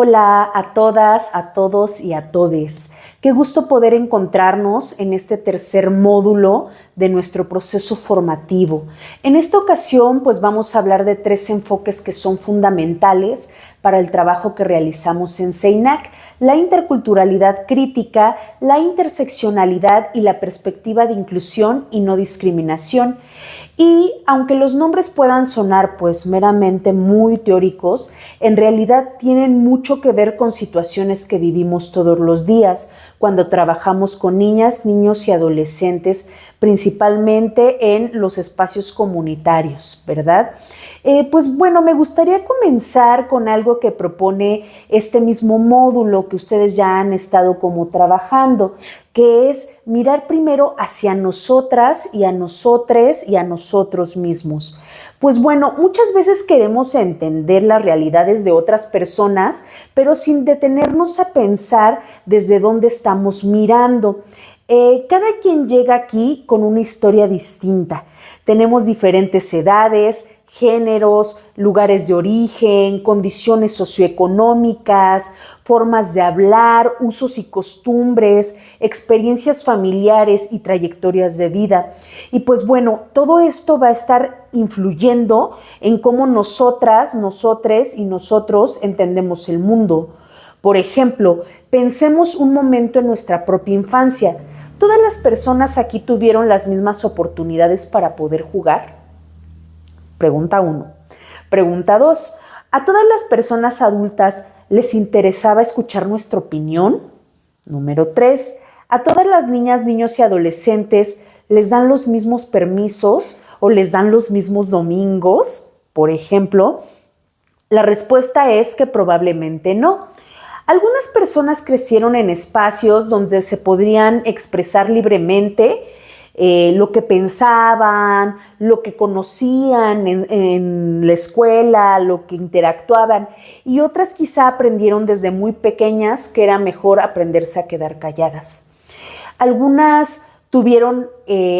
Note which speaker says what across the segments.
Speaker 1: Hola a todas, a todos y a todes. Qué gusto poder encontrarnos en este tercer módulo de nuestro proceso formativo. En esta ocasión, pues vamos a hablar de 3 enfoques que son fundamentales para el trabajo que realizamos en CEINAC: la interculturalidad crítica, la interseccionalidad y la perspectiva de inclusión y no discriminación. Y aunque los nombres puedan sonar pues meramente muy teóricos, en realidad tienen mucho que ver con situaciones que vivimos todos los días cuando trabajamos con niñas, niños y adolescentes, principalmente en los espacios comunitarios, ¿verdad? Pues bueno, me gustaría comenzar con algo que propone este mismo módulo que ustedes ya han estado como trabajando, que es mirar primero hacia nosotras y a nosotres y a nosotros mismos. Pues bueno, muchas veces queremos entender las realidades de otras personas, pero sin detenernos a pensar desde dónde estamos mirando. Cada quien llega aquí con una historia distinta. Tenemos diferentes edades, géneros, lugares de origen, condiciones socioeconómicas, formas de hablar, usos y costumbres, experiencias familiares y trayectorias de vida. Y pues bueno, todo esto va a estar influyendo en cómo nosotras, nosotres y nosotros entendemos el mundo. Por ejemplo, pensemos un momento en nuestra propia infancia. ¿Todas las personas aquí tuvieron las mismas oportunidades para poder jugar? Pregunta 1. Pregunta 2. ¿A todas las personas adultas les interesaba escuchar nuestra opinión? Número 3. ¿A todas las niñas, niños y adolescentes les dan los mismos permisos o les dan los mismos domingos? Por ejemplo, la respuesta es que probablemente no. Algunas personas crecieron en espacios donde se podrían expresar libremente lo que pensaban, lo que conocían en la escuela, lo que interactuaban, y otras quizá aprendieron desde muy pequeñas que era mejor aprenderse a quedar calladas. Algunas tuvieron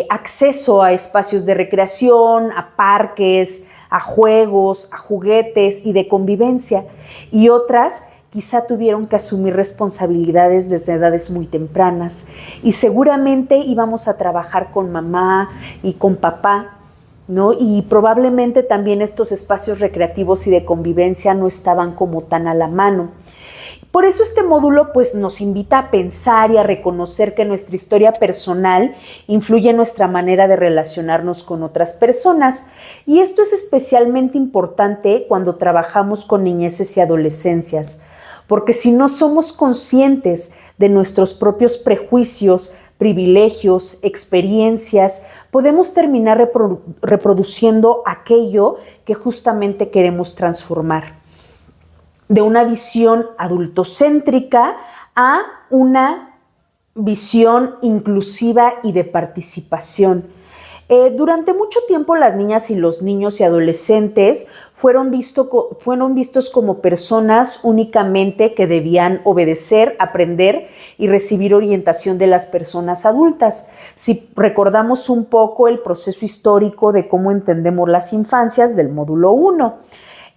Speaker 1: acceso a espacios de recreación, a parques, a juegos, a juguetes y de convivencia, y otras quizá tuvieron que asumir responsabilidades desde edades muy tempranas, y seguramente íbamos a trabajar con mamá y con papá, ¿no? Y probablemente también estos espacios recreativos y de convivencia no estaban como tan a la mano. Por eso este módulo pues nos invita a pensar y a reconocer que nuestra historia personal influye en nuestra manera de relacionarnos con otras personas, y esto es especialmente importante cuando trabajamos con niñeces y adolescencias, porque si no somos conscientes de nuestros propios prejuicios, privilegios, experiencias, podemos terminar reproduciendo aquello que justamente queremos transformar. De una visión adultocéntrica a una visión inclusiva y de participación. Durante mucho tiempo las niñas y los niños y adolescentes fueron vistos como personas únicamente que debían obedecer, aprender y recibir orientación de las personas adultas. Si recordamos un poco el proceso histórico de cómo entendemos las infancias del módulo 1,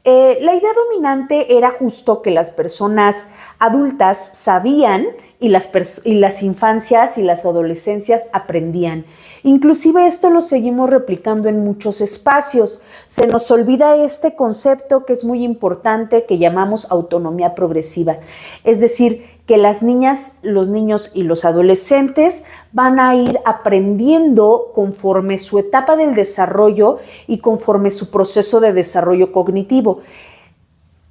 Speaker 1: la idea dominante era justo que las personas adultas sabían y las infancias y las adolescencias aprendían. Inclusive esto lo seguimos replicando en muchos espacios. Se nos olvida este concepto que es muy importante, que llamamos autonomía progresiva. Es decir, que las niñas, los niños y los adolescentes van a ir aprendiendo conforme su etapa del desarrollo y conforme su proceso de desarrollo cognitivo,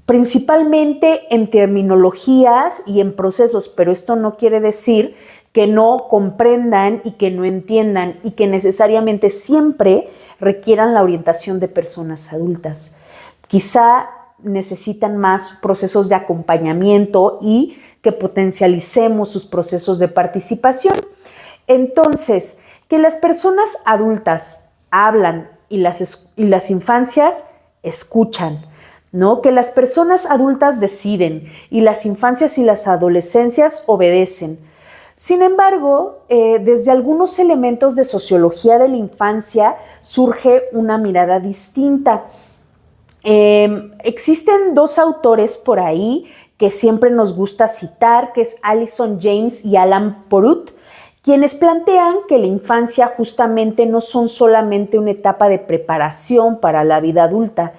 Speaker 1: principalmente en terminologías y en procesos, pero esto no quiere decir que no comprendan y que no entiendan y que necesariamente siempre requieran la orientación de personas adultas. Quizá necesitan más procesos de acompañamiento y que potencialicemos sus procesos de participación. Entonces, que las personas adultas hablan y las infancias escuchan, ¿no? Que las personas adultas deciden y las infancias y las adolescencias obedecen. Sin embargo, desde algunos elementos de sociología de la infancia surge una mirada distinta. Existen 2 autores por ahí que siempre nos gusta citar, que es Allison James y Alan Porut, quienes plantean que la infancia justamente no son solamente una etapa de preparación para la vida adulta.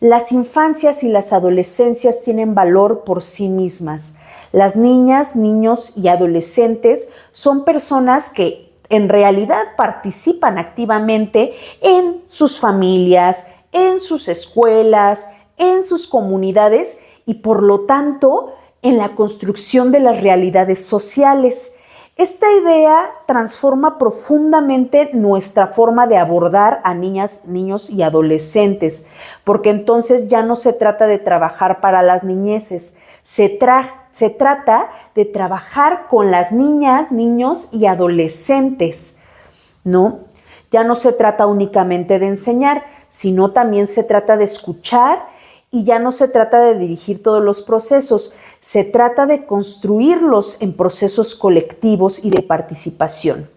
Speaker 1: Las infancias y las adolescencias tienen valor por sí mismas. Las niñas, niños y adolescentes son personas que en realidad participan activamente en sus familias, en sus escuelas, en sus comunidades y por lo tanto en la construcción de las realidades sociales. Esta idea transforma profundamente nuestra forma de abordar a niñas, niños y adolescentes, porque entonces ya no se trata de trabajar para las niñeces, se trata de trabajar con las niñas, niños y adolescentes, ¿no? Ya no se trata únicamente de enseñar, sino también se trata de escuchar y ya no se trata de dirigir todos los procesos, se trata de construirlos en procesos colectivos y de participación.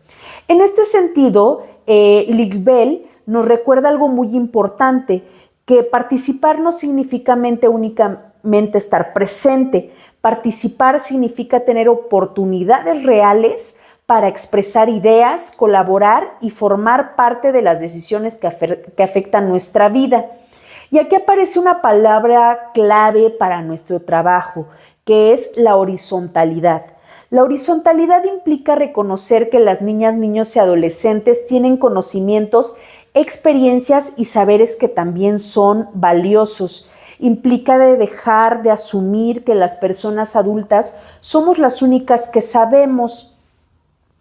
Speaker 1: En este sentido, Ligbel nos recuerda algo muy importante, que participar no significa únicamente estar presente. Participar significa tener oportunidades reales para expresar ideas, colaborar y formar parte de las decisiones que afectan nuestra vida. Y aquí aparece una palabra clave para nuestro trabajo, que es la horizontalidad. La horizontalidad implica reconocer que las niñas, niños y adolescentes tienen conocimientos, experiencias y saberes que también son valiosos. Implica dejar de asumir que las personas adultas somos las únicas que sabemos.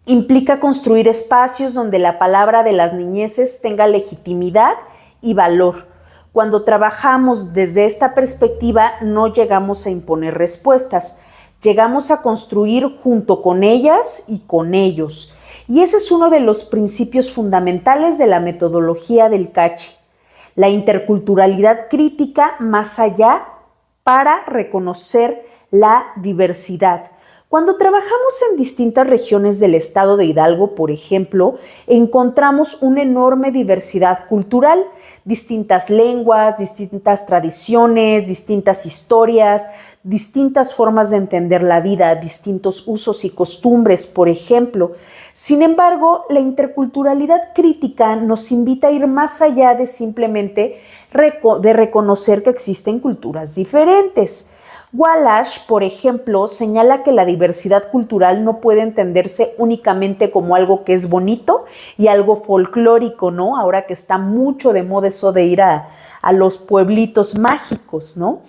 Speaker 1: Implica construir espacios donde la palabra de las niñeces tenga legitimidad y valor. Cuando trabajamos desde esta perspectiva, no llegamos a imponer respuestas, llegamos a construir junto con ellas y con ellos. Y ese es uno de los principios fundamentales de la metodología del CACHI, la interculturalidad crítica más allá para reconocer la diversidad. Cuando trabajamos en distintas regiones del estado de Hidalgo, por ejemplo, encontramos una enorme diversidad cultural, distintas lenguas, distintas tradiciones, distintas historias, distintas formas de entender la vida, distintos usos y costumbres, por ejemplo. Sin embargo, la interculturalidad crítica nos invita a ir más allá de simplemente reconocer que existen culturas diferentes. Wallace, por ejemplo, señala que la diversidad cultural no puede entenderse únicamente como algo que es bonito y algo folclórico, ¿no? Ahora que está mucho de moda eso de ir a los pueblitos mágicos, ¿no?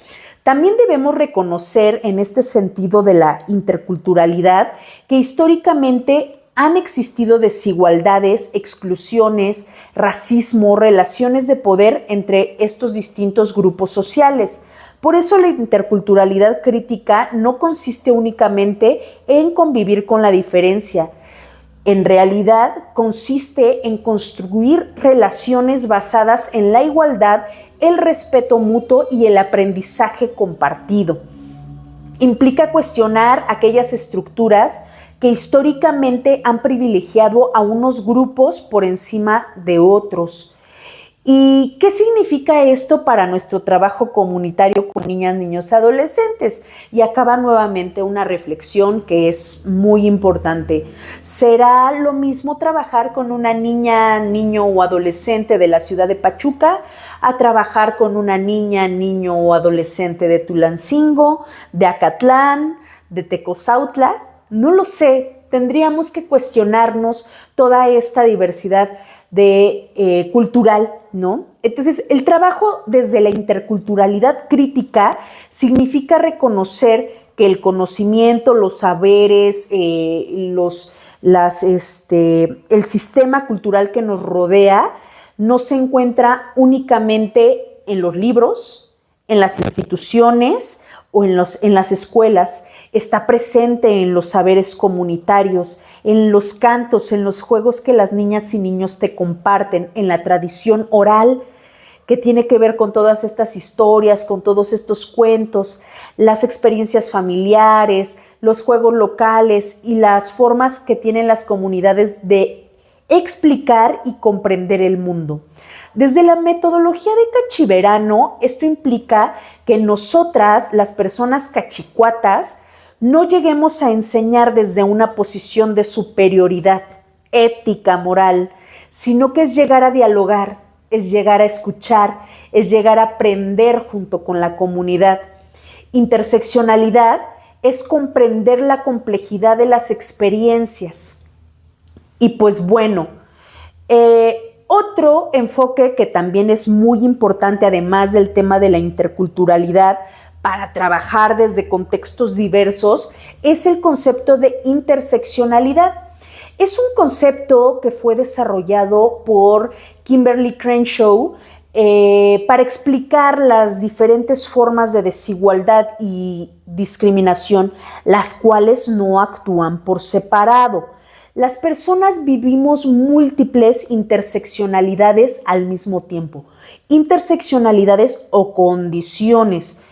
Speaker 1: También debemos reconocer en este sentido de la interculturalidad que históricamente han existido desigualdades, exclusiones, racismo, relaciones de poder entre estos distintos grupos sociales. Por eso la interculturalidad crítica no consiste únicamente en convivir con la diferencia. En realidad consiste en construir relaciones basadas en la igualdad, el respeto mutuo y el aprendizaje compartido. Implica cuestionar aquellas estructuras que históricamente han privilegiado a unos grupos por encima de otros. ¿Y qué significa esto para nuestro trabajo comunitario con niñas, niños y adolescentes? Y acaba nuevamente una reflexión que es muy importante. ¿Será lo mismo trabajar con una niña, niño o adolescente de la ciudad de Pachuca a trabajar con una niña, niño o adolescente de Tulancingo, de Acatlán, de Tecozautla? No lo sé. Tendríamos que cuestionarnos toda esta diversidad cultural, ¿no? Entonces, el trabajo desde la interculturalidad crítica significa reconocer que el conocimiento, los saberes, el sistema cultural que nos rodea no se encuentra únicamente en los libros, en las instituciones o en las escuelas. Está presente en los saberes comunitarios, en los cantos, en los juegos que las niñas y niños te comparten, en la tradición oral que tiene que ver con todas estas historias, con todos estos cuentos, las experiencias familiares, los juegos locales y las formas que tienen las comunidades de explicar y comprender el mundo. Desde la metodología de Cachiverano, esto implica que nosotras, las personas cachicuatas, no lleguemos a enseñar desde una posición de superioridad ética, moral, sino que es llegar a dialogar, es llegar a escuchar, es llegar a aprender junto con la comunidad. Interseccionalidad es comprender la complejidad de las experiencias. Y pues bueno, otro enfoque que también es muy importante, además del tema de la interculturalidad, para trabajar desde contextos diversos, es el concepto de interseccionalidad. Es un concepto que fue desarrollado por Kimberly Crenshaw para explicar las diferentes formas de desigualdad y discriminación, las cuales no actúan por separado. Las personas vivimos múltiples interseccionalidades al mismo tiempo. Interseccionalidades o condiciones.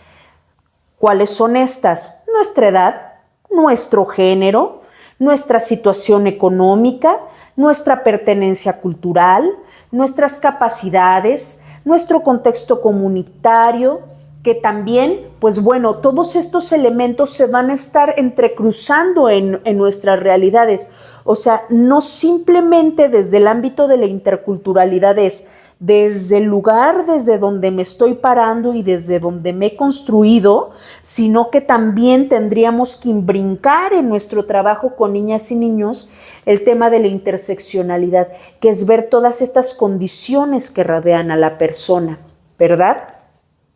Speaker 1: ¿Cuáles son estas? Nuestra edad, nuestro género, nuestra situación económica, nuestra pertenencia cultural, nuestras capacidades, nuestro contexto comunitario, que también, pues bueno, todos estos elementos se van a estar entrecruzando en nuestras realidades. O sea, no simplemente desde el ámbito de la interculturalidad es desde el lugar desde donde me estoy parando y desde donde me he construido, sino que también tendríamos que brincar en nuestro trabajo con niñas y niños el tema de la interseccionalidad, que es ver todas estas condiciones que rodean a la persona, ¿verdad?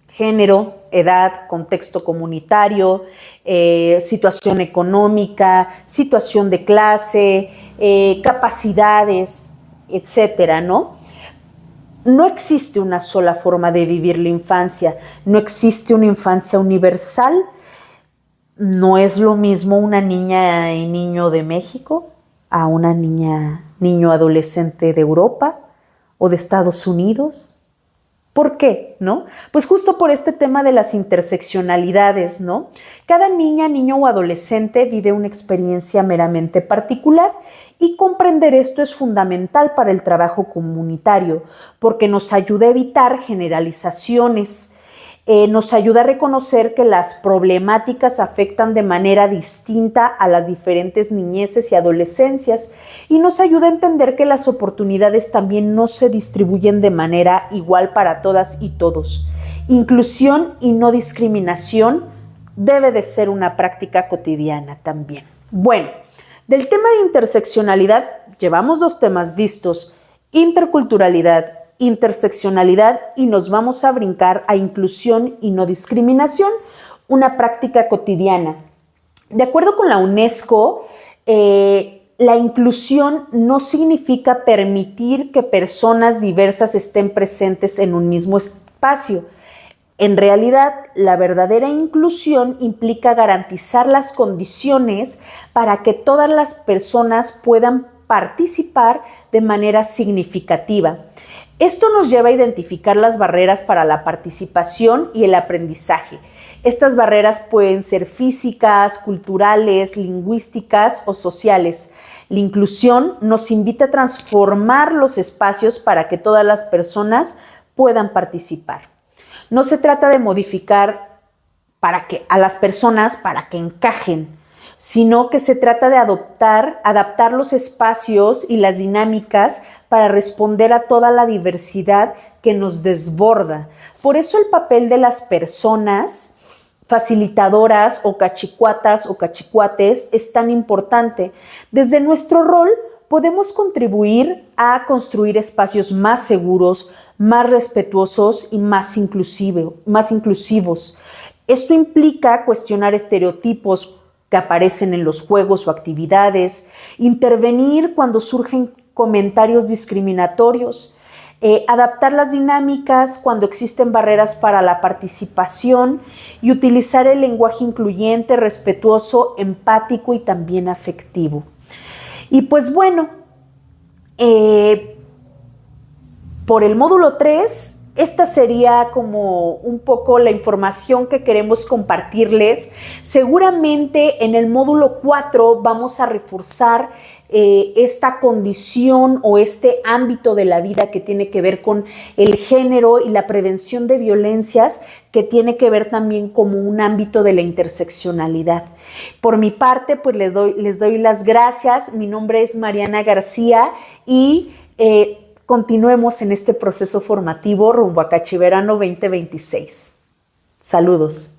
Speaker 1: Género, edad, contexto comunitario, situación económica, situación de clase, capacidades, etcétera, ¿no? No existe una sola forma de vivir la infancia, no existe una infancia universal, no es lo mismo una niña y niño de México a una niño adolescente de Europa o de Estados Unidos. ¿Por qué? ¿No? Pues justo por este tema de las interseccionalidades, ¿no? Cada niña, niño o adolescente vive una experiencia meramente particular y comprender esto es fundamental para el trabajo comunitario porque nos ayuda a evitar generalizaciones, nos ayuda a reconocer que las problemáticas afectan de manera distinta a las diferentes niñeces y adolescencias y nos ayuda a entender que las oportunidades también no se distribuyen de manera igual para todas y todos. Inclusión y no discriminación debe de ser una práctica cotidiana también. Bueno, del tema de interseccionalidad llevamos 2 temas vistos, interculturalidad, interseccionalidad, y nos vamos a brincar a inclusión y no discriminación, una práctica cotidiana. De acuerdo con la UNESCO, la inclusión no significa permitir que personas diversas estén presentes en un mismo espacio. En realidad, la verdadera inclusión implica garantizar las condiciones para que todas las personas puedan participar de manera significativa. Esto nos lleva a identificar las barreras para la participación y el aprendizaje. Estas barreras pueden ser físicas, culturales, lingüísticas o sociales. La inclusión nos invita a transformar los espacios para que todas las personas puedan participar. No se trata de modificar a las personas para que encajen, sino que se trata de adaptar los espacios y las dinámicas para responder a toda la diversidad que nos desborda. Por eso el papel de las personas facilitadoras o cachicuatas o cachicuates es tan importante. Desde nuestro rol podemos contribuir a construir espacios más seguros, más respetuosos y más inclusivos. Esto implica cuestionar estereotipos que aparecen en los juegos o actividades, intervenir cuando surgen comentarios discriminatorios, adaptar las dinámicas cuando existen barreras para la participación y utilizar el lenguaje incluyente, respetuoso, empático y también afectivo. Y pues bueno, por el módulo 3, esta sería como un poco la información que queremos compartirles. Seguramente en el módulo 4 vamos a reforzar esta condición o este ámbito de la vida que tiene que ver con el género y la prevención de violencias, que tiene que ver también como un ámbito de la interseccionalidad. Por mi parte, pues les doy las gracias. Mi nombre es Mariana García y continuemos en este proceso formativo rumbo a Cachiverano 2026. Saludos.